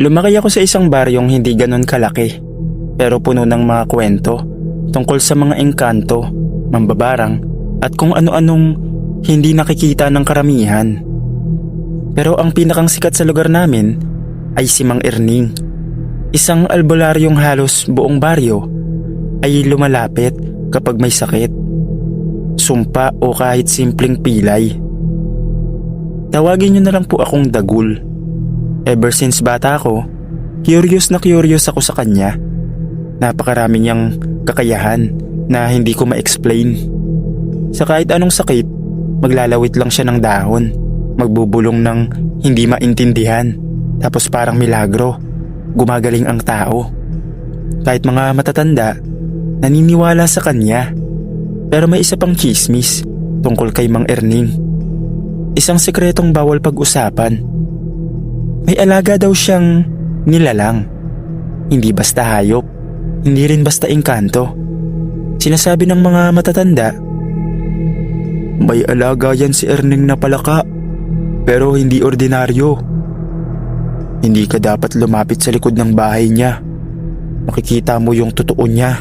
Lumaki ako sa isang baryong hindi ganon kalaki, pero puno ng mga kwento tungkol sa mga engkanto, mambabarang at kung ano-anong hindi nakikita ng karamihan. Pero ang pinakang sikat sa lugar namin ay si Mang Erning, isang albularyong halos buong baryo ay lumalapit kapag may sakit, sumpa o kahit simpleng pilay. Tawagin niyo na lang po akong Dagul. Ever since bata ako, curious ako sa kanya. Napakarami niyang kakayahan na hindi ko ma-explain. Sa kahit anong sakit, maglalawit lang siya ng dahon, magbubulong ng hindi maintindihan, tapos parang milagro, gumagaling ang tao. Kahit mga matatanda, naniniwala sa kanya. Pero may isa pang chismis tungkol kay Mang Erning. Isang sekretong bawal pag-usapan. May alaga daw siyang nilalang. Hindi basta hayop, hindi rin basta engkanto. Sinasabi ng mga matatanda, may alaga yan si Erning na palaka, pero hindi ordinaryo. Hindi ka dapat lumapit sa likod ng bahay niya. Makikita mo yung totoo niya.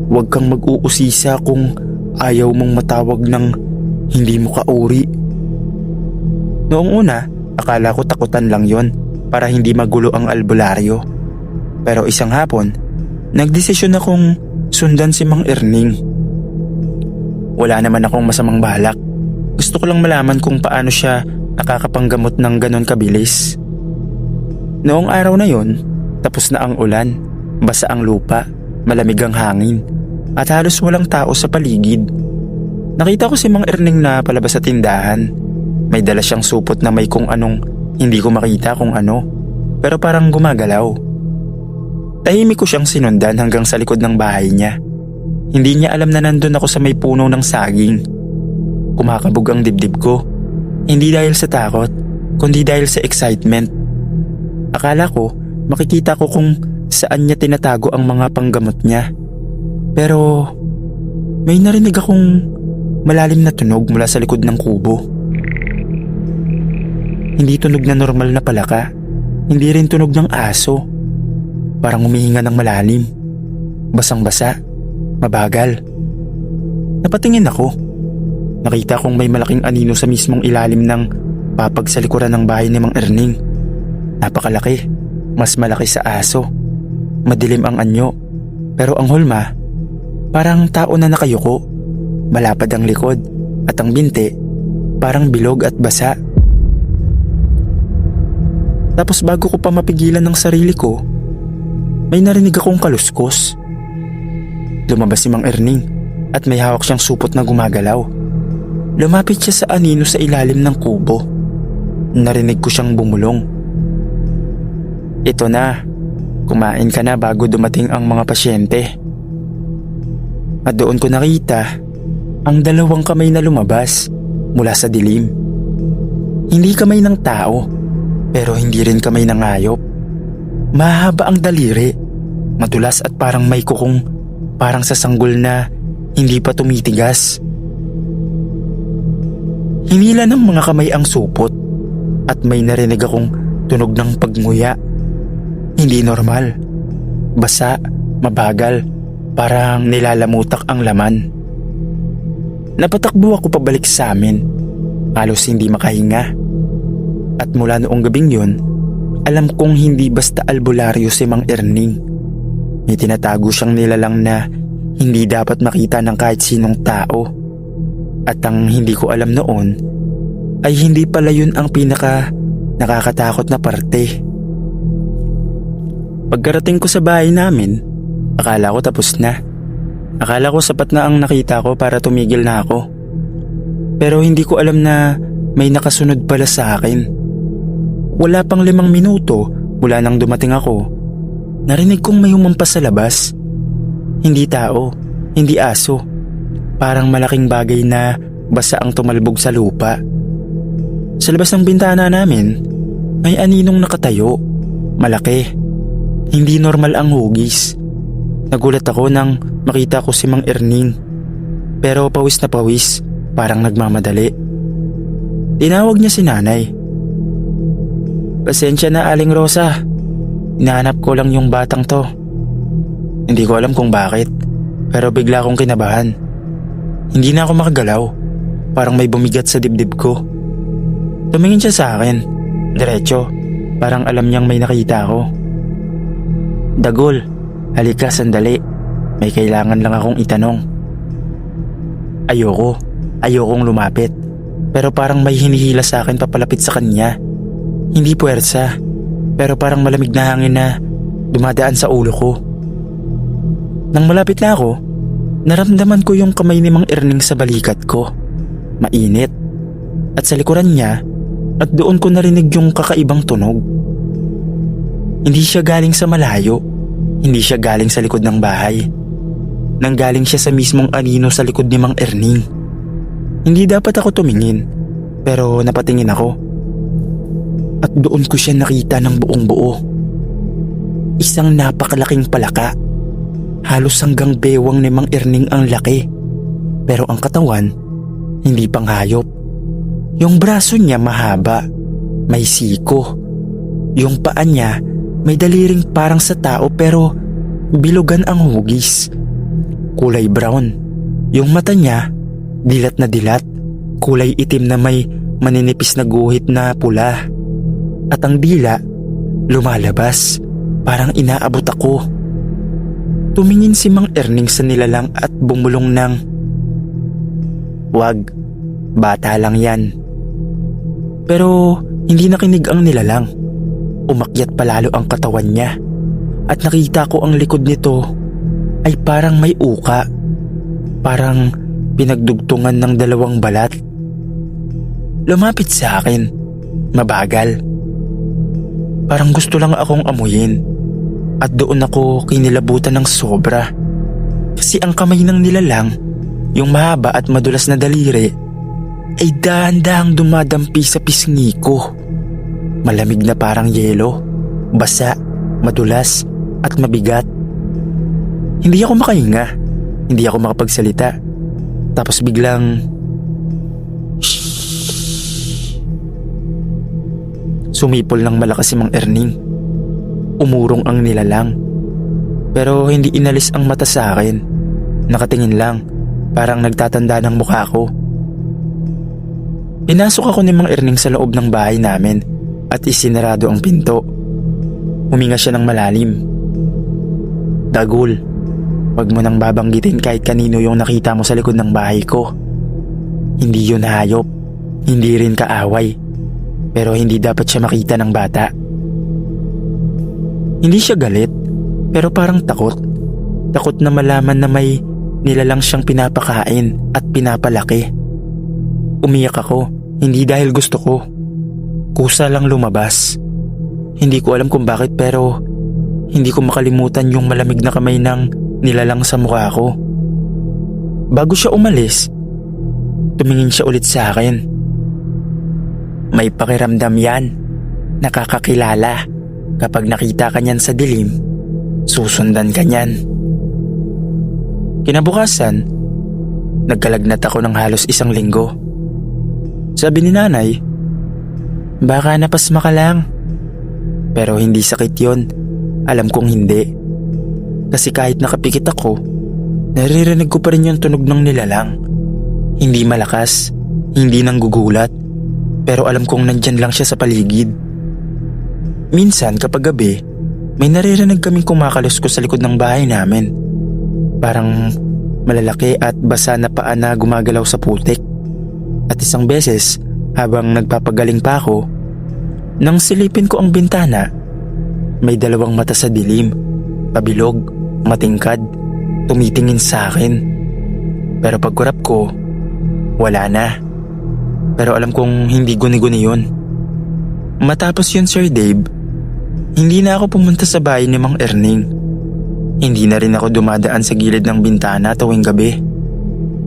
Huwag kang mag-uusisa kung ayaw mong matawag ng hindi mo kauri. Noong una, akala ko takutan lang yon para hindi magulo ang albularyo. Pero isang hapon, nagdesisyon akong sundan si Mang Erning. Wala naman akong masamang balak. Gusto ko lang malaman kung paano siya nakakapanggamot ng ganon kabilis. Noong araw na yon, tapos na ang ulan, basa ang lupa, malamig ang hangin, at halos walang tao sa paligid. Nakita ko si Mang Erning na palabas sa tindahan. May dala siyang supot na may kung anong hindi ko makita kung ano, pero parang gumagalaw. Tahimik ko siyang sinundan hanggang sa likod ng bahay niya. Hindi niya alam na nandun ako sa may puno ng saging. Kumakabog ang dibdib ko, hindi dahil sa takot, kundi dahil sa excitement. Akala ko makikita ko kung saan niya tinatago ang mga panggamot niya. Pero may narinig akong malalim na tunog mula sa likod ng kubo. Hindi tunog na normal na palaka, hindi rin tunog ng aso. Parang humihinga ng malalim, basang-basa, mabagal. Napatingin ako. Nakita kong may malaking anino sa mismong ilalim ng papagsalikuran ng bahay ni Mang Erning. Napakalaki, mas malaki sa aso. Madilim ang anyo, pero ang hulma, parang tao na nakayuko. Malapad ang likod at ang binti, parang bilog at basa. Tapos bago ko pa mapigilan ng sarili ko, may narinig akong kaluskos. Lumabas si Mang Erning at may hawak siyang supot na gumagalaw. Lumapit siya sa anino sa ilalim ng kubo. Narinig ko siyang bumulong. Ito na, kumain ka na bago dumating ang mga pasyente. At doon ko nakita ang dalawang kamay na lumabas mula sa dilim. Hindi kamay ng tao, pero hindi rin kamay ng hayop. Mahaba ang daliri, madulas at parang may kukong parang sa sanggol na hindi pa tumitigas. Hinila ng mga kamay ang supot at may narinig akong tunog ng pagnguya. Hindi normal, basa, mabagal, parang nilalamutak ang laman. Napatakbo ako pabalik sa amin, halos hindi makahinga. At mula noong gabing yun, alam kong hindi basta albularyo si Mang Erning. May tinatago siyang nilalang na hindi dapat makita ng kahit sinong tao. At ang hindi ko alam noon ay hindi pala yun ang pinaka nakakatakot na parte. Pagkarating ko sa bahay namin, akala ko tapos na. Akala ko sapat na ang nakita ko para tumigil na ako. Pero hindi ko alam na may nakasunod pala sa akin. Wala pang 5 minuto mula nang dumating ako, narinig kong may humampas sa labas. Hindi tao, hindi aso. Parang malaking bagay na basa ang tumalbog sa lupa. Sa labas ng bintana namin, may aninong nakatayo. Malaki. Hindi normal ang hugis. Nagulat ako nang makita ko si Mang Erning. Pero pawis na pawis, parang nagmamadali. Tinawag niya si nanay. Pasensya na, Aling Rosa. Hinahanap ko lang yung batang to. Hindi ko alam kung bakit, pero bigla akong kinabahan. Hindi na ako makagalaw. Parang may bumigat sa dibdib ko. Tumingin siya sa akin, diretso, parang alam niyang may nakita ako. Dagol, halika sandali. May kailangan lang akong itanong. Ayokong lumapit. Pero parang may hinihila sa akin papalapit sa kanya. Hindi puwersa, pero parang malamig na hangin na dumadaan sa ulo ko. Nang malapit na ako, naramdaman ko yung kamay ni Mang Erning sa balikat ko. Mainit. At sa likuran niya, at doon ko narinig yung kakaibang tunog. Hindi siya galing sa malayo. Hindi siya galing sa likod ng bahay. Nanggaling siya sa mismong anino sa likod ni Mang Erning. Hindi dapat ako tumingin, pero napatingin ako. At doon ko siya nakita ng buong buo. Isang napakalaking palaka. Halos hanggang bewang ni Mang Erning ang laki. Pero ang katawan, hindi pang hayop. Yung braso niya mahaba, may siko. Yung paa niya, may daliring parang sa tao pero bilugan ang hugis. Kulay brown. Yung mata niya, dilat na dilat. Kulay itim na may maninipis na guhit na pula. At ang dila, lumalabas. Parang inaabot ako. Tumingin si Mang Erning sa nilalang at bumulong ng, "Wag, bata lang yan." Pero hindi nakinig ang nilalang. Umakyat palalo ang katawan niya. At nakita ko ang likod nito ay parang may uka. Parang pinagdugtungan ng dalawang balat. Lumapit sa akin, mabagal. Parang gusto lang akong amuyin. At doon ako kinilabutan ng sobra. Kasi ang kamay ng nilalang, yung mahaba at madulas na daliri, ay dahan-dahang dumadampi sa pisngi ko. Malamig na parang yelo, basa, madulas at mabigat. Hindi ako makahinga, hindi ako makapagsalita. Tapos biglang, shhh. Sumipol ng malakas si Mang Erning. Umurong ang nilalang. Pero hindi inalis ang mata sa akin. Nakatingin lang, parang nagtatanda ng mukha ko. Pinasok ako ni Mang Erning sa loob ng bahay namin at isinarado ang pinto. Huminga siya ng malalim. "Dagul, wag mo nang babanggitin kahit kanino yung nakita mo sa likod ng bahay ko. Hindi yun hayop, hindi rin kaaway. Pero hindi dapat siya makita ng bata." Hindi siya galit, pero parang takot. Takot na malaman na may nilalang siyang pinapakain at pinapalaki. Umiyak ako, hindi dahil gusto ko. Kusa lang lumabas. Hindi ko alam kung bakit pero hindi ko makalimutan yung malamig na kamay ng nilalang sa mukha ko. Bago siya umalis, tumingin siya ulit sa akin. "May pakiramdam yan, nakakakilala. Kapag nakita ka niyan sa dilim, susundan ka niyan." Kinabukasan, nagkalagnat ako ng halos 1 linggo. Sabi ni nanay, "Baka napasma ka lang." Pero hindi sakit yon. Alam kong hindi. Kasi kahit nakapikit ako, naririnig ko pa rin yung tunog ng nilalang. Hindi malakas, hindi nanggugulat, pero alam kong nandyan lang siya sa paligid. Minsan kapag gabi, may naririnig kaming kumakaluskos sa likod ng bahay namin. Parang malalaki at basa na paa na gumagalaw sa putik. At isang beses, habang nagpapagaling pa ako, nang silipin ko ang bintana, may 2 mata sa dilim, pabilog, matingkad, tumitingin sa akin. Pero pagkurap ko, wala na. Pero alam kong hindi guni-guni yun. Matapos yun, Sir Dave, hindi na ako pumunta sa bahay ni Mang Erning. Hindi na rin ako dumadaan sa gilid ng bintana tuwing gabi.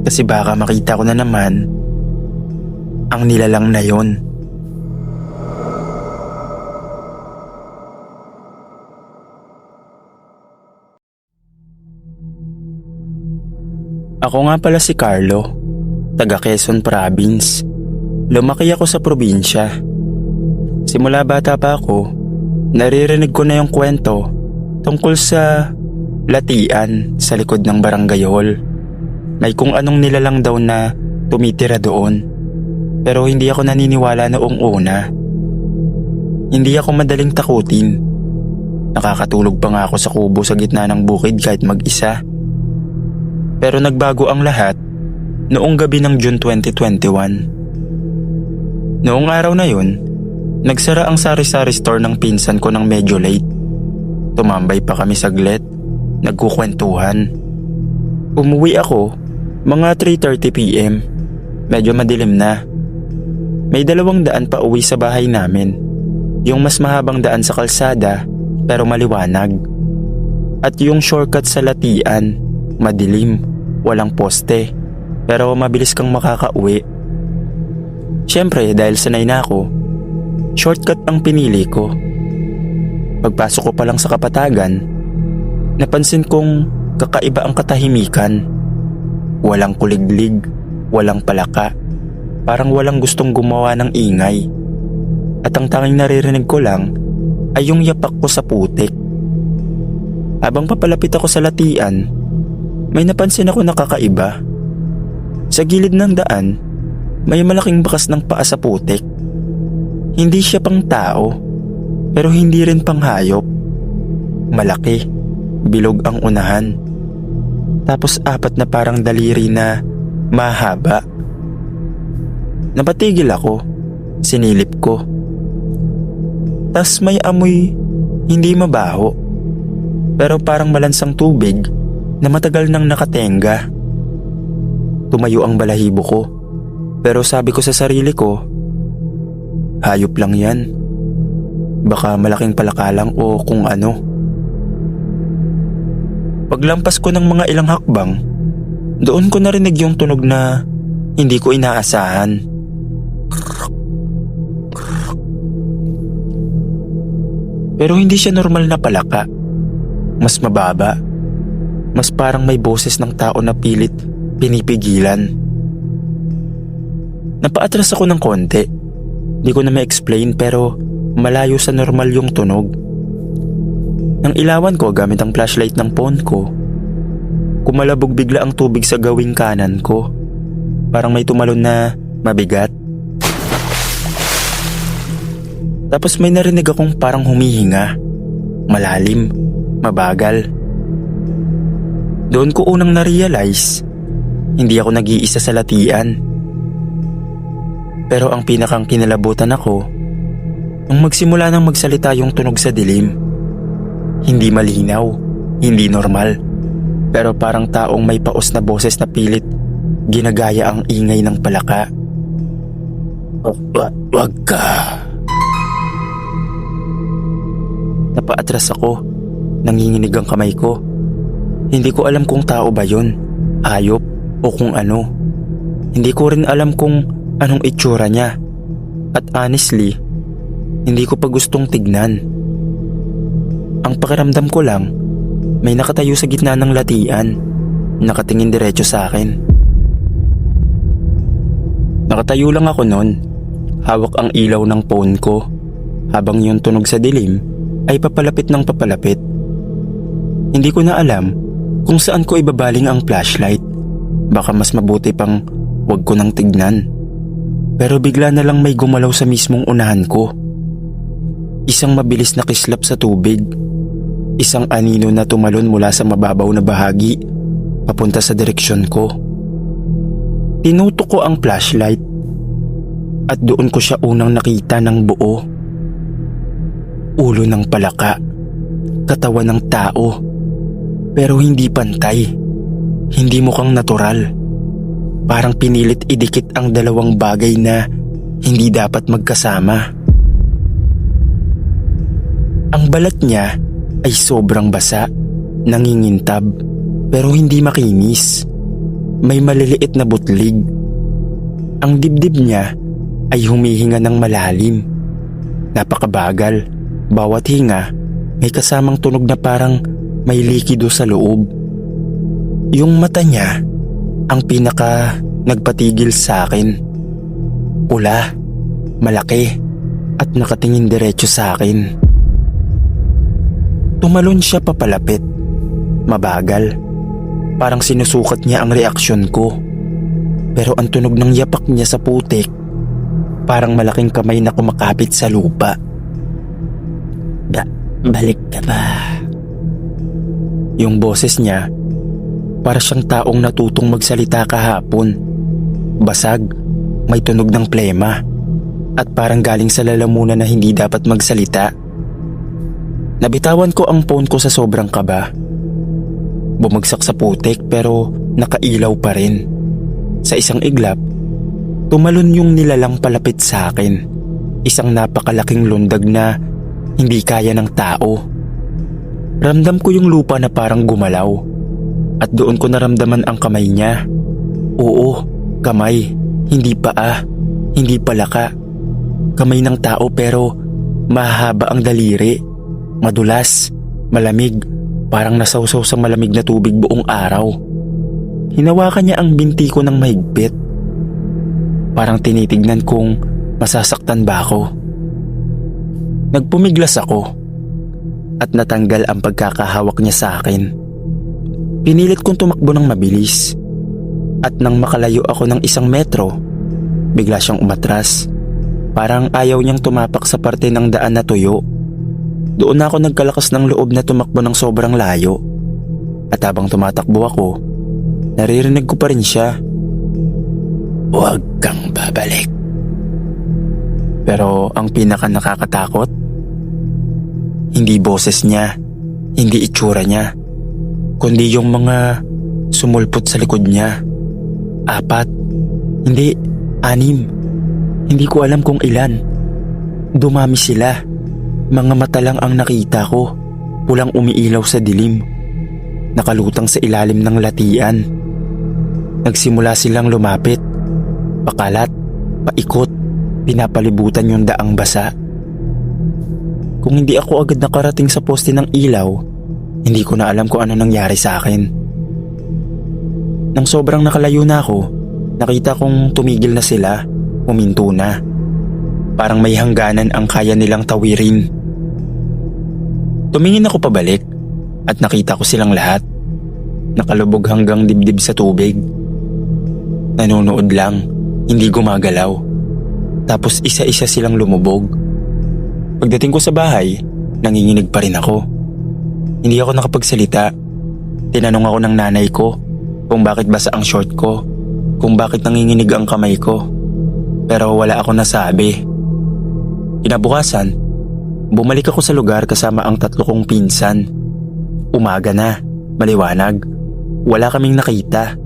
Kasi baka makita ko na naman ang nilalang na yon. Ako nga pala si Carlo, taga Quezon Province. Lumaki ako sa probinsya. Simula bata pa ako, naririnig ko na yung kwento tungkol sa latian sa likod ng barangay hall. May kung anong nilalang daw na tumitira doon. Pero hindi ako naniniwala noong una. Hindi ako madaling takutin. Nakakatulog pa nga ako sa kubo sa gitna ng bukid kahit mag-isa. Pero nagbago ang lahat noong gabi ng June 2021. Noong araw na yun, nagsara ang sari-sari store ng pinsan ko ng medyo late. Tumambay pa kami saglit, nagkukwentuhan. Umuwi ako mga 3:30 PM. Medyo madilim na. May 2 daan pa uwi sa bahay namin. Yung mas mahabang daan sa kalsada pero maliwanag. At yung shortcut sa latian, madilim, walang poste, pero mabilis kang makakauwi. Siyempre dahil sanay na ako, shortcut ang pinili ko. Pagpasok ko pa lang sa kapatagan, napansin kong kakaiba ang katahimikan. Walang kuliglig, walang palaka, parang walang gustong gumawa ng ingay. At ang tanging naririnig ko lang ay yung yapak ko sa putik. Habang papalapit ako sa latian, may napansin ako na kakaiba. Sa gilid ng daan, may malaking bakas ng paa sa putik. Hindi siya pang tao, pero hindi rin pang hayop. Malaki, bilog ang unahan. Tapos 4 na parang daliri na mahaba. Napatigil ako, sinilip ko. Tas may amoy hindi mabaho, pero parang malansang tubig na matagal nang nakatenga. Tumayo ang balahibo ko, pero sabi ko sa sarili ko, hayop lang yan. Baka malaking palaka lang o kung ano. Paglampas ko ng mga ilang hakbang, doon ko narinig yung tunog na hindi ko inaasahan. Pero hindi siya normal na palaka. Mas mababa. Mas parang may boses ng tao na pilit pinipigilan. Napaatras ako ng konti. Di ko na ma-explain pero malayo sa normal yung tunog. Nang ilawan ko gamit ang flashlight ng phone ko, kumalabog bigla ang tubig sa gawing kanan ko. Parang may tumalon na mabigat. Tapos may narinig akong parang humihinga. Malalim, mabagal. Doon ko unang na-realize, hindi ako nag-iisa sa latian. Pero ang pinakang kinalabutan ako, nung magsimula nang magsalita yung tunog sa dilim. Hindi malinaw, hindi normal, pero parang taong may paos na boses na pilit ginagaya ang ingay ng palaka. Wag ka. Napaatras ako, nanginginig ang kamay ko. Hindi ko alam kung tao ba yun, hayop o kung ano. Hindi ko rin alam kung anong itsura niya. At honestly, hindi ko pa gustong tignan. Ang pakiramdam ko lang, may nakatayo sa gitna ng latian, nakatingin diretso sa akin. Nakatayo lang ako noon, hawak ang ilaw ng phone ko, habang yung tunog sa dilim ay papalapit ng papalapit. Hindi ko na alam kung saan ko ibabaling ang flashlight. Baka mas mabuti pang wag ko nang tignan. Pero bigla na lang may gumalaw sa mismong unahan ko. Isang mabilis na kislap sa tubig. Isang anino na tumalon mula sa mababaw na bahagi papunta sa direksyon ko. Tinutok ko ang flashlight at doon ko siya unang nakita ng buo. Ulo ng palaka, katawan ng tao, pero hindi pantay, hindi mukhang natural. Parang pinilit idikit ang dalawang bagay na hindi dapat magkasama. Ang balat niya ay sobrang basa, nangingintab, pero hindi makinis. May maliliit na butlig. Ang dibdib niya ay humihinga ng malalim. Napakabagal. Bawat hinga, may kasamang tunog na parang may likido sa loob. Yung mata niya, ang pinaka nagpatigil sa akin. Pula, malaki, at nakatingin diretso sa akin. Tumalon siya papalapit. Mabagal. Parang sinusukat niya ang reaksyon ko. Pero ang tunog ng yapak niya sa putik, parang malaking kamay na kumakapit sa lupa. Balik ka ba? Yung boses niya, para siyang taong natutong magsalita kahapon. Basag, may tunog ng plema, at parang galing sa lalamunan na hindi dapat magsalita. Nabitawan ko ang phone ko sa sobrang kaba. Bumagsak sa putik pero nakailaw pa rin. Sa isang iglap, tumalon yung nilalang palapit sa akin. Isang napakalaking lundag na hindi kaya ng tao. Ramdam ko yung lupa na parang gumalaw. At doon ko naramdaman ang kamay niya. Oo, kamay. Hindi paa. Hindi palaka. Kamay ng tao pero mahaba ang daliri. Madulas. Malamig. Parang nasawsaw sa malamig na tubig buong araw. Hinawakan niya ang binti ko ng mahigpit. Parang tinitignan kung masasaktan ba ako. Nagpumiglas ako at natanggal ang pagkakahawak niya sa akin. Pinilit kong tumakbo ng mabilis at nang makalayo ako ng 1 metro, bigla siyang umatras. Parang ayaw niyang tumapak sa parte ng daan na tuyo. Doon ako nagkalakas ng loob na tumakbo ng sobrang layo. At habang tumatakbo ako, naririnig ko pa rin siya. Huwag kang babalik. Pero ang pinaka nakakatakot, hindi boses niya, hindi itsura niya, kundi yung mga sumulpot sa likod niya. 4, hindi, 6. Hindi ko alam kung ilan. Dumami sila. Mga mata lang ang nakita ko, pulang umiilaw sa dilim. Nakalutang sa ilalim ng latian. Nagsimula silang lumapit, pakalat, paikot, pinapalibutan yung daang basa. Kung hindi ako agad nakarating sa poste ng ilaw, hindi ko na alam kung ano nangyari sa akin. Nang sobrang nakalayo na ako, nakita kong tumigil na sila, huminto na. Parang may hangganan ang kaya nilang tawirin. Tumingin ako pabalik at nakita ko silang lahat. Nakalubog hanggang dibdib sa tubig. Nanonood lang, hindi gumagalaw. Tapos isa-isa silang lumubog. Pagdating ko sa bahay, nanginginig pa rin ako. Hindi ako nakapagsalita. Tinanong ako ng nanay ko kung bakit basa ang short ko, kung bakit nanginginig ang kamay ko. Pero wala ako nasabi. Kinabukasan, bumalik ako sa lugar kasama ang 3 kong pinsan. Umaga na, maliwanag. Wala kaming nakita.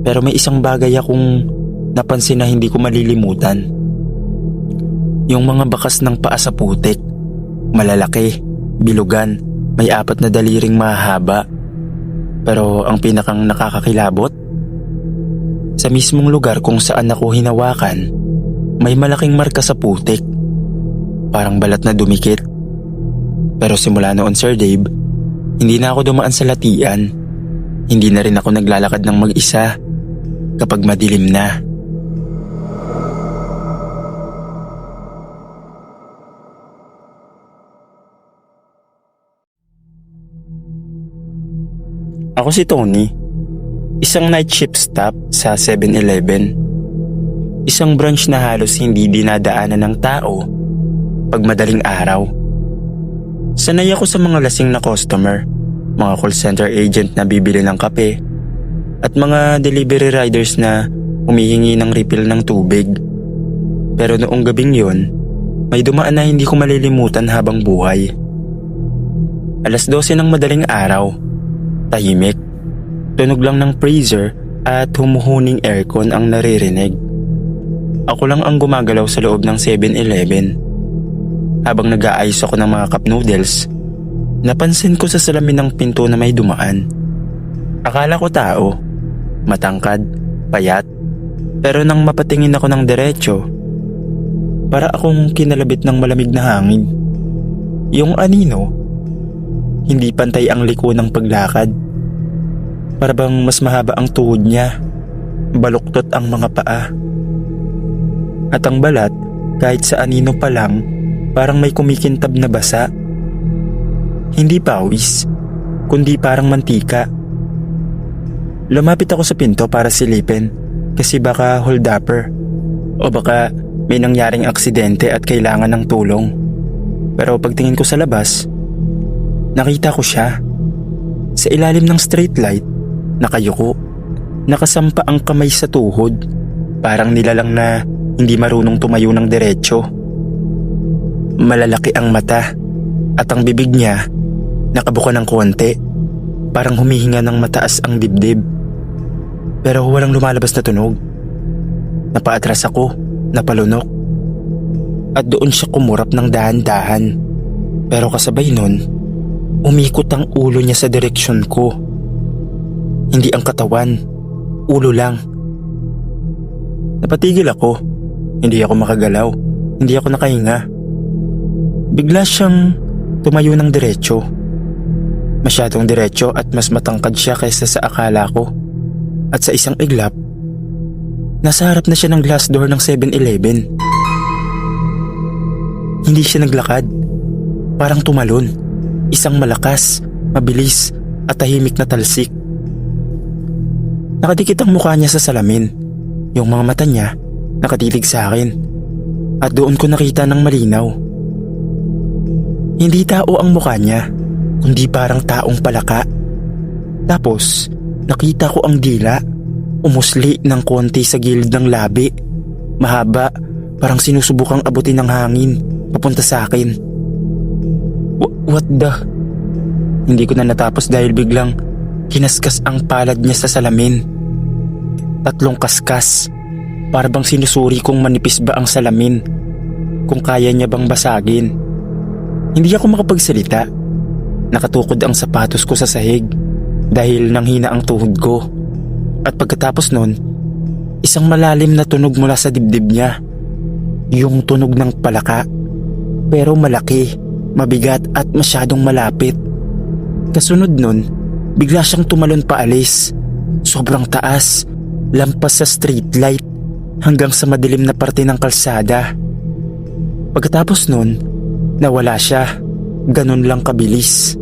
Pero may isang bagay akong napansin na hindi ko malilimutan. Yung mga bakas ng paa sa putik. Malalaki, bilugan, may 4 na daliring mahaba. Pero ang pinakang nakakakilabot, sa mismong lugar kung saan ako hinawakan, may malaking marka sa putik. Parang balat na dumikit. Pero simula noon, Sir Dave, hindi na ako dumaan sa latian. Hindi na rin ako naglalakad ng mag-isa kapag madilim na. Ako si Tony, isang night shift staff sa 7-Eleven. Isang branch na halos hindi dinadaanan ng tao pag madaling araw. Sanay ako sa mga lasing na customer, mga call center agent na bibili ng kape, at mga delivery riders na humihingi ng refill ng tubig. Pero noong gabing yon, may dumaan na hindi ko malilimutan habang buhay. 12:00 ng madaling araw, tahimik, tunog lang ng freezer at humuhuning aircon ang naririnig. Ako lang ang gumagalaw sa loob ng 7-Eleven. Habang nag-aayos ako ng mga cup noodles, napansin ko sa salamin ng pinto na may dumaan. Akala ko tao, matangkad, payat, pero nang mapatingin ako ng diretso, para akong kinalabit ng malamig na hangin. Yung anino, hindi pantay ang liko ng paglakad. Para bang mas mahaba ang tuhod niya, baluktot ang mga paa. At ang balat, kahit sa anino pa lang, parang may kumikintab na basa. Hindi pawis, kundi parang mantika. Lumapit ako sa pinto para silipin kasi baka hold-upper o baka may nangyaring aksidente at kailangan ng tulong. Pero pagtingin ko sa labas, nakita ko siya. Sa ilalim ng street light, nakayuko, nakasampa ang kamay sa tuhod, parang nilalang na hindi marunong tumayo ng diretsyo. Malalaki ang mata at ang bibig niya nakabuka ng konti, parang humihinga ng mataas ang dibdib. Pero walang lumalabas na tunog. Napaatras ako, napalunok. At doon siya kumurap ng dahan-dahan. Pero kasabay nun, umikot ang ulo niya sa direksyon ko. Hindi ang katawan, ulo lang. Napatigil ako. Hindi ako makagalaw. Hindi ako nakahinga. Bigla siyang tumayo ng diretsyo. Masyadong diretsyo at mas matangkad siya kaysa sa akala ko. At sa isang iglap, nasa harap na siya ng glass door ng 7-Eleven. Hindi siya naglakad. Parang tumalon. Isang malakas, mabilis at tahimik na talsik. Nakadikit ang mukha niya sa salamin. Yung mga mata niya nakatitig sa akin. At doon ko nakita ng malinaw. Hindi tao ang mukha niya, kundi parang taong palaka. Tapos, nakita ko ang dila, umusli ng konti sa gilid ng labi. Mahaba, parang sinusubukang abutin ng hangin, papunta sa akin. What the? Hindi ko na natapos dahil biglang kinaskas ang palad niya sa salamin. 3 kaskas, para bang sinusuri kung manipis ba ang salamin, kung kaya niya bang basagin. Hindi ako makapagsalita. Nakatukod ang sapatos ko sa sahig dahil nanghina ang tuhod ko. At pagkatapos nun, isang malalim na tunog mula sa dibdib niya. Yung tunog ng palaka, pero malaki, mabigat at masyadong malapit. Kasunod nun, bigla siyang tumalon paalis. Sobrang taas, lampas sa street light hanggang sa madilim na parte ng kalsada. Pagkatapos nun, nawala siya. Ganun lang kabilis.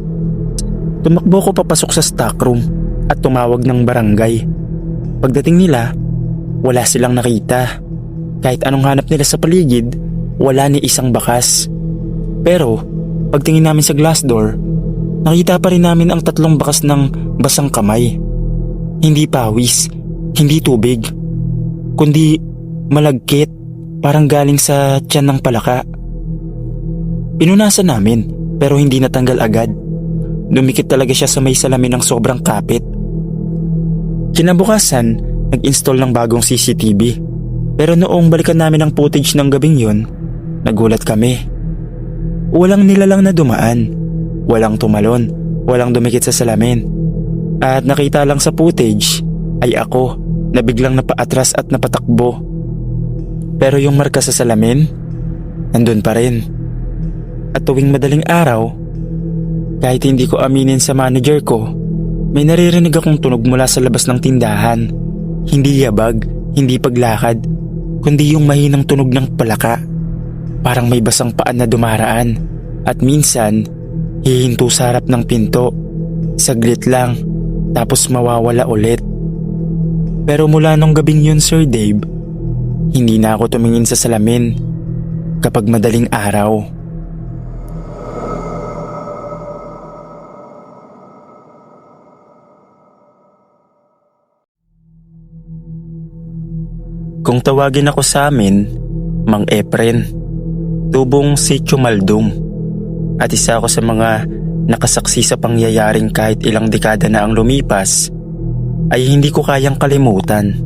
Tumakbo ko papasok sa stockroom at tumawag ng barangay. Pagdating nila, wala silang nakita. Kahit anong hanap nila sa paligid, wala ni isang bakas. Pero pagtingin namin sa glass door, nakita pa rin namin ang 3 bakas ng basang kamay. Hindi pawis, hindi tubig, kundi malagkit, parang galing sa tiyan ng palaka. Pinunasan namin pero hindi natanggal agad. Dumikit talaga siya sa may salamin ng sobrang kapit. Kinabukasan, nag-install ng bagong CCTV. Pero noong balikan namin ang footage ng gabing yun, nagulat kami. Walang nilalang na dumaan, walang tumalon, walang dumikit sa salamin. At nakita lang sa footage ay ako na biglang napaatras at napatakbo. Pero yung marka sa salamin, nandun pa rin. At tuwing madaling araw, kahit hindi ko aminin sa manager ko, may naririnig akong tunog mula sa labas ng tindahan. Hindi yabag, hindi paglakad, kundi yung mahinang tunog ng palaka. Parang may basang paan na dumaraan at minsan hihinto sa harap ng pinto. Saglit lang, tapos mawawala ulit. Pero mula nung gabing yun, Sir Dave, hindi na ako tumingin sa salamin kapag madaling araw. Kung tawagin ako sa amin, Mang Efren, tubong Sitio Maldum, at isa ako sa mga nakasaksi sa pangyayaring kahit ilang dekada na ang lumipas ay hindi ko kayang kalimutan.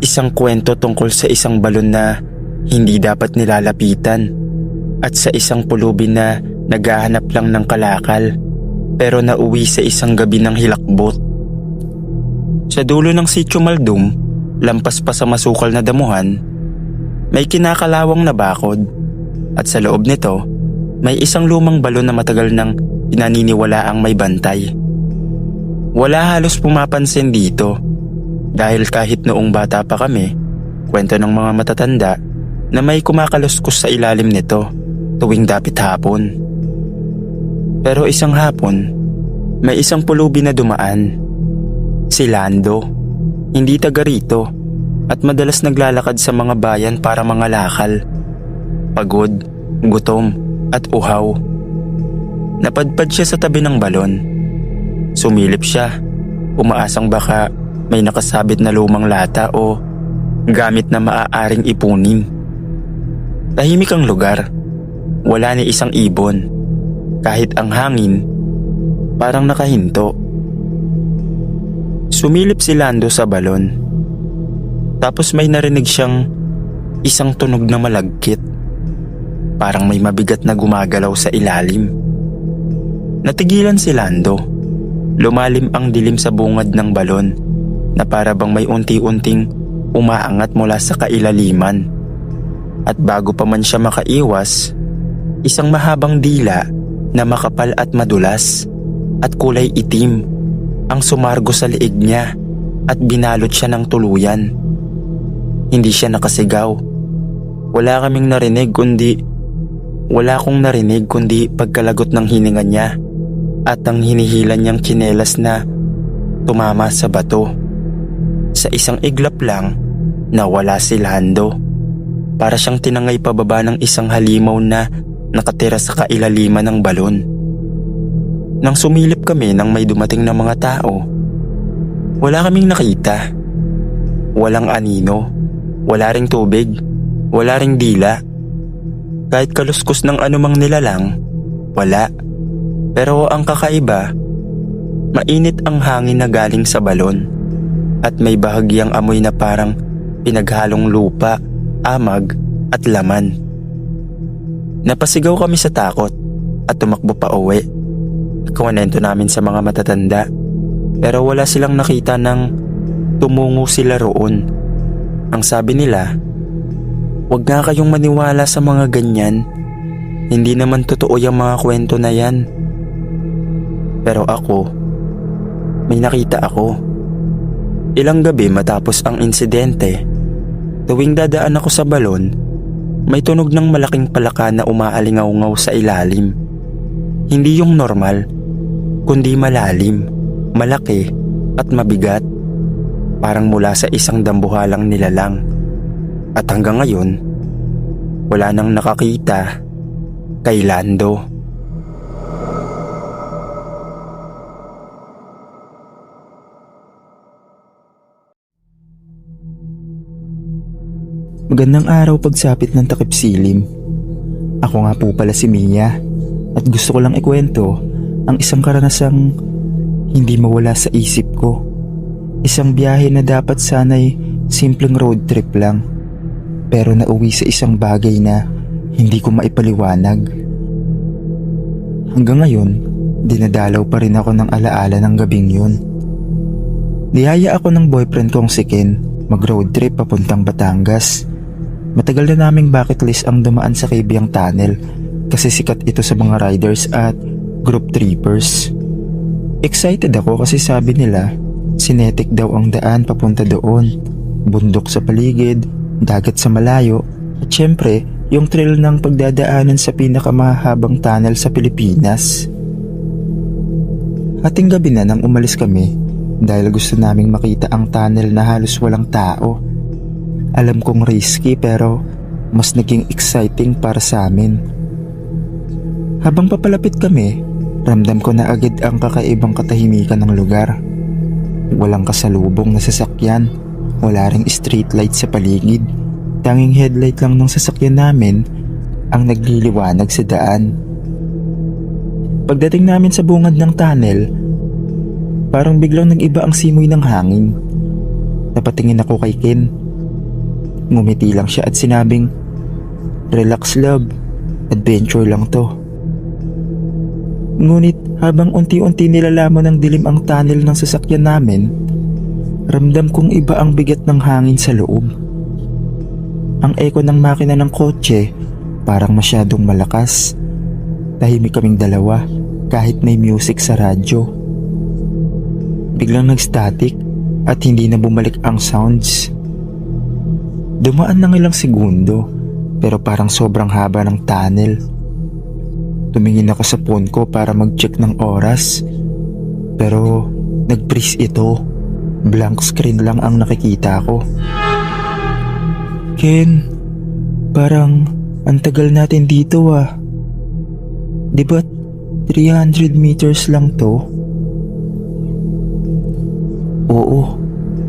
Isang kwento tungkol sa isang balon na hindi dapat nilalapitan at sa isang pulubin na naghahanap lang ng kalakal pero nauwi sa isang gabi ng hilakbot. Sa dulo ng Sitio Maldum, lampas pa sa masukal na damuhan, may kinakalawang na bakod at sa loob nito may isang lumang balon na matagal nang pinaniniwalaang may bantay. Wala halos pumapansin dito dahil kahit noong bata pa kami, kwento ng mga matatanda na may kumakaluskos sa ilalim nito tuwing dapit hapon. Pero isang hapon, may isang pulubi na dumaan. Si Lando, hindi taga rito at madalas naglalakad sa mga bayan para mangalakal. Pagod, gutom at uhaw. Napadpad siya sa tabi ng balon. Sumilip siya, umaasang baka may nakasabit na lumang lata o gamit na maaaring ipunin. Tahimik ang lugar. Wala ni isang ibon. Kahit ang hangin, parang nakahinto. Sumilip si Lando sa balon. Tapos may narinig siyang isang tunog na malagkit. Parang may mabigat na gumagalaw sa ilalim. Natigilan si Lando. Lumalim ang dilim sa bungad ng balon na para bang may unti-unting umaangat mula sa kailaliman. At bago pa man siya makaiwas, isang mahabang dila na makapal at madulas at kulay itim ang sumargo sa liig niya at binalot siya ng tuluyan. Hindi siya nakasigaw. Wala akong narinig kundi pagkalagot ng hininga niya at ang hinihilan niyang tsinelas na tumama sa bato. Sa isang iglap lang, nawala si Lando. Para siyang tinangay pababa ng isang halimaw na nakatira sa kailaliman ng balon. Nang sumilip kami nang may dumating na mga tao, wala kaming nakita. Walang anino, wala ring tubig, wala ring dila. Kahit kaluskos ng anumang nilalang, wala. Pero ang kakaiba, mainit ang hangin na galing sa balon at may bahagyang amoy na parang pinaghalong lupa, amag at laman. Napasigaw kami sa takot at tumakbo pa uwi. Kuwanento namin sa mga matatanda pero wala silang nakita nang tumungo sila roon. Ang sabi nila, "Huwag nga kayong maniwala sa mga ganyan. Hindi naman totoo yung mga kwento na yan." Pero ako, may nakita ako. Ilang gabi matapos ang insidente, tuwing dadaan ako sa balon, may tunog ng malaking palaka na umaalingaw-ngaw sa ilalim. Hindi yung normal, kundi malalim, malaki at mabigat. Parang mula sa isang dambuhalang nilalang. At hanggang ngayon, wala nang nakakita kay Lando. Magandang araw pagsapit ng takip silim. Ako nga po pala si Mia at gusto ko lang ikwento ang isang karanasang hindi mawala sa isip ko. Isang biyahe na dapat sana'y simpleng road trip lang, pero nauwi sa isang bagay na hindi ko maipaliwanag. Hanggang ngayon, dinadalaw pa rin ako ng alaala ng gabing yun. Niyaya ako ng boyfriend kong si Ken mag-road trip papuntang Batangas. Matagal na naming bucket list ang dumaan sa Cabiang Tunnel kasi sikat ito sa mga riders at group trippers. Excited ako kasi sabi nila, sinetik daw ang daan papunta doon. Bundok sa paligid, dagat sa malayo, at syempre, yung thrill ng pagdadaanan sa pinakamahabang tunnel sa Pilipinas. Hating gabi na nang umalis kami dahil gusto naming makita ang tunnel na halos walang tao. Alam kong risky pero mas naging exciting para sa amin. Habang papalapit kami, ramdam ko na agad ang kakaibang katahimikan ng lugar. Walang kasalubong na sasakyan, wala ring street light sa paligid. Tanging headlight lang ng sasakyan namin ang nagliliwanag sa daan. Pagdating namin sa bungad ng tunnel, parang biglang nag-iba ang simoy ng hangin. Napatingin ako kay Ken. Ngumiti lang siya at sinabing, "Relax love, adventure lang to." Ngunit habang unti-unti nilalaman ng dilim ang tunnel ng sasakyan namin, ramdam kong iba ang bigat ng hangin sa loob. Ang eko ng makina ng kotse parang masyadong malakas. Tahimik kaming dalawa kahit may music sa radyo. Biglang nag-static at hindi na bumalik ang sounds. Dumaan ng ilang segundo pero parang sobrang haba ng tunnel. Tumingin ako sa phone ko para mag-check ng oras. Pero nag-freeze ito. Blank screen lang ang nakikita ko. Ken, parang ang tagal natin dito ah. Di ba 300 meters lang to? Oo,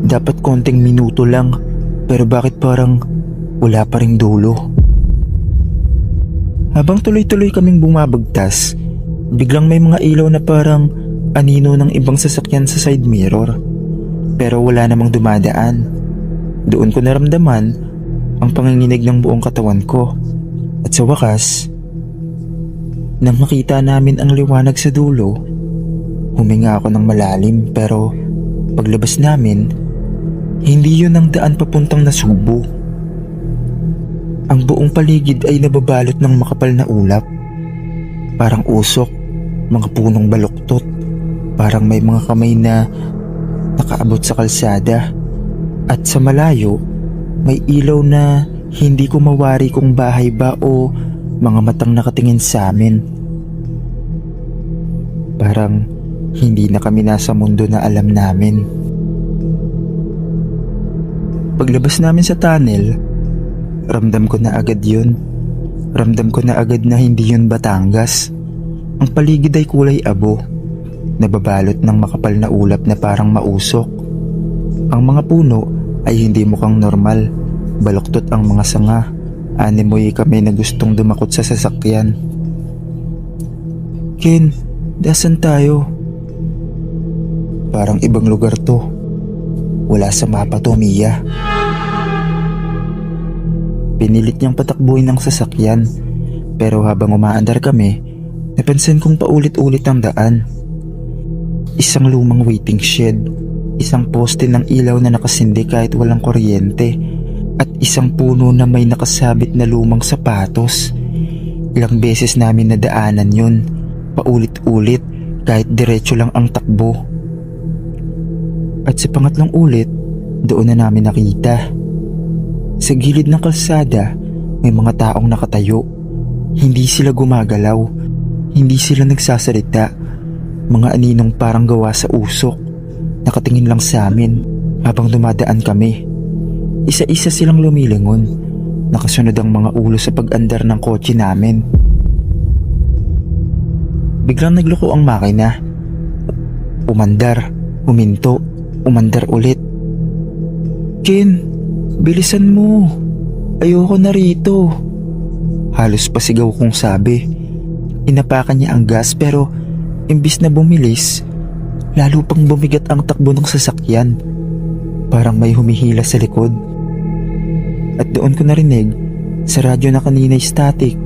dapat konting minuto lang. Pero bakit parang wala pa ring dulo? Habang tuloy-tuloy kaming bumabagtas, biglang may mga ilaw na parang anino ng ibang sasakyan sa side mirror. Pero wala namang dumadaan. Doon ko naramdaman ang panginginig ng buong katawan ko. At sa wakas, nang makita namin ang liwanag sa dulo, huminga ako ng malalim pero paglabas namin, hindi yun ang daan papuntang Nasubo. Ang buong paligid ay nababalot ng makapal na ulap. Parang usok, mga punong baluktot, parang may mga kamay na nakaabot sa kalsada. At sa malayo, may ilaw na hindi ko mawari kung bahay ba o mga matang nakatingin sa amin. Parang hindi na kami nasa mundo na alam namin. Paglabas namin sa tunnel, ramdam ko na agad yun. Ramdam ko na agad na hindi yun Batangas. Ang paligid ay kulay abo, nababalot ng makapal na ulap na parang mausok. Ang mga puno ay hindi mukhang normal, baluktot ang mga sanga. Animoy kami na gustong dumakot sa sasakyan. Ken, dasan tayo? Parang ibang lugar to. Wala sa mapa to, Mia. Pinilit niyang patakbuhin ng sasakyan, pero habang umaandar kami, napansin kong paulit-ulit ang daan. Isang lumang waiting shed, isang poste ng ilaw na nakasindi kahit walang kuryente, at isang puno na may nakasabit na lumang sapatos. Ilang beses namin nadaanan yun, paulit-ulit kahit diretso lang ang takbo. At sa pangatlong ulit, doon na namin nakita. Sa gilid ng kalsada, may mga taong nakatayo. Hindi sila gumagalaw, hindi sila nagsasalita. Mga aninong parang gawa sa usok, nakatingin lang sa amin habang dumadaan kami. Isa-isa silang lumilingon, nakasunod ang mga ulo sa pag-andar ng kotse namin. Biglang nagloko ang makina. Umandar, huminto, umandar ulit. Ken, bilisan mo. Ayoko na rito. Halos pasigaw kong sabi. Inapakan niya ang gas pero imbis na bumilis, lalo pang bumigat ang takbo ng sasakyan. Parang may humihila sa likod. At doon ko narinig, sa radyo na kanina'y static,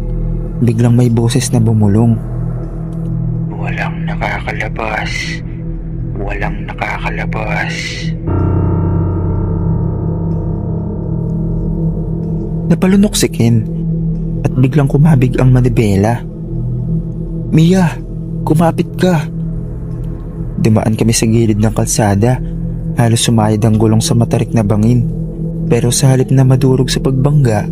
biglang may boses na bumulong. Walang nakakalabas. Walang nakakalabas. Napalunok si Ken at biglang kumabig ang manibela. Mia, kumapit ka. Dumaan kami sa gilid ng kalsada. Halos sumayad ang gulong sa matarik na bangin. Pero sa halip na madurog sa pagbangga,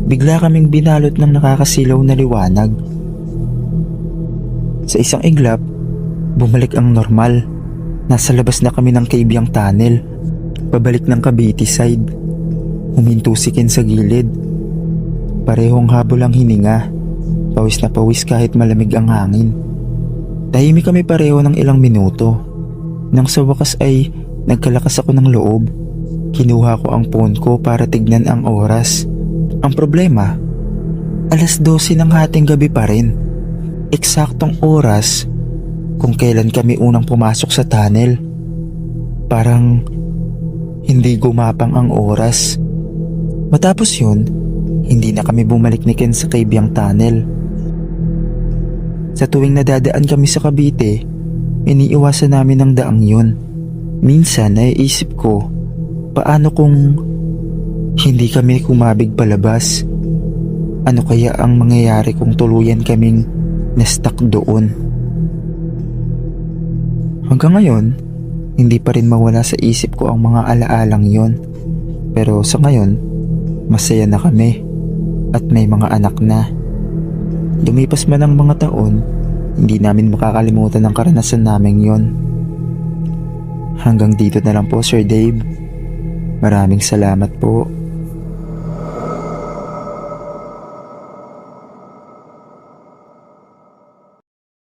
bigla kaming binalot ng nakakasilaw na liwanag. Sa isang iglap, bumalik ang normal. Nasa labas na kami ng Cabiang Tunnel, pabalik ng Cavite side. Huminto si Ken sa gilid. Parehong habol ang hininga, pawis na pawis kahit malamig ang hangin. Tahimik kami pareho ng ilang minuto. Nang sa wakas ay nagkalakas ako ng loob. Kinuha ko ang phone ko para tignan ang oras. Ang problema, 12:00 ng hating gabi pa rin. Eksaktong oras kung kailan kami unang pumasok sa tunnel. Parang hindi gumapang ang oras. Matapos yun, hindi na kami bumalik ni Ken sa Cabiang Tunnel. Sa tuwing nadadaan kami sa Cavite, iniiwasan namin ang daang yun. Minsan naiisip ko, paano kung hindi kami kumabig palabas? Ano kaya ang mangyayari kung tuluyan kaming na-stuck doon? Hanggang ngayon, hindi pa rin mawala sa isip ko ang mga alaalang yon. Pero sa ngayon, masaya na kami at may mga anak na. lumipas man ang mga taon, hindi namin makakalimutan ang karanasan naming yon. Hanggang dito na lang po, Sir Dave. Maraming salamat po.